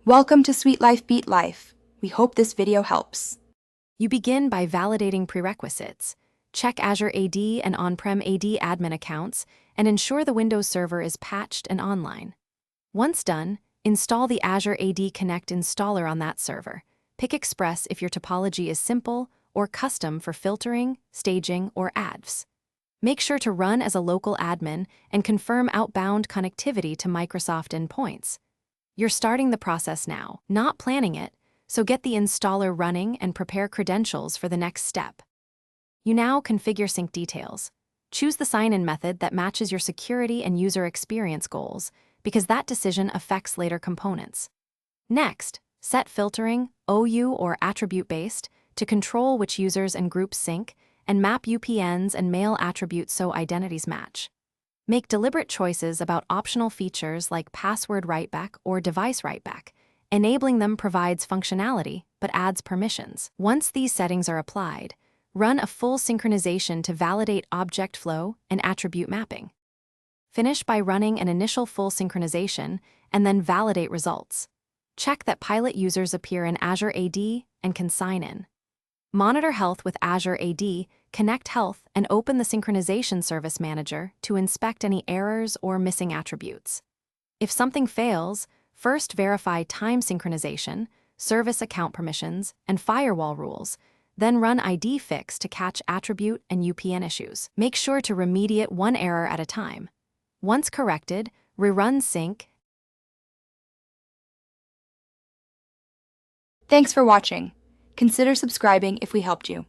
Welcome to Sweet Life Beat Life. We hope this video helps. You begin by validating prerequisites. Check Azure AD and on-prem AD admin accounts and ensure the Windows server is patched and online. Once done, install the Azure AD Connect installer on that server. Pick Express if your topology is simple or custom for filtering, staging, or ads. Make sure to run as a local admin and confirm outbound connectivity to Microsoft endpoints. You're starting the process now, not planning it, so get the installer running and prepare credentials for the next step. You now configure sync details. Choose the sign-in method that matches your security and user experience goals, because that decision affects later components. Next, set filtering, OU or attribute-based, to control which users and groups sync, and map UPNs and mail attributes so identities match. Make deliberate choices about optional features like password writeback or device writeback. Enabling them provides functionality, but adds permissions. Once these settings are applied, run a full synchronization to validate object flow and attribute mapping. Finish by running an initial full synchronization and then validate results. Check that pilot users appear in Azure AD and can sign in. Monitor health with Azure AD, Connect Health, and open the Synchronization Service Manager to inspect any errors or missing attributes. If something fails, first verify time synchronization, service account permissions, and firewall rules, then run ID fix to catch attribute and UPN issues. Make sure to remediate one error at a time. Once corrected, rerun sync. Thanks for watching. Consider subscribing if we helped you.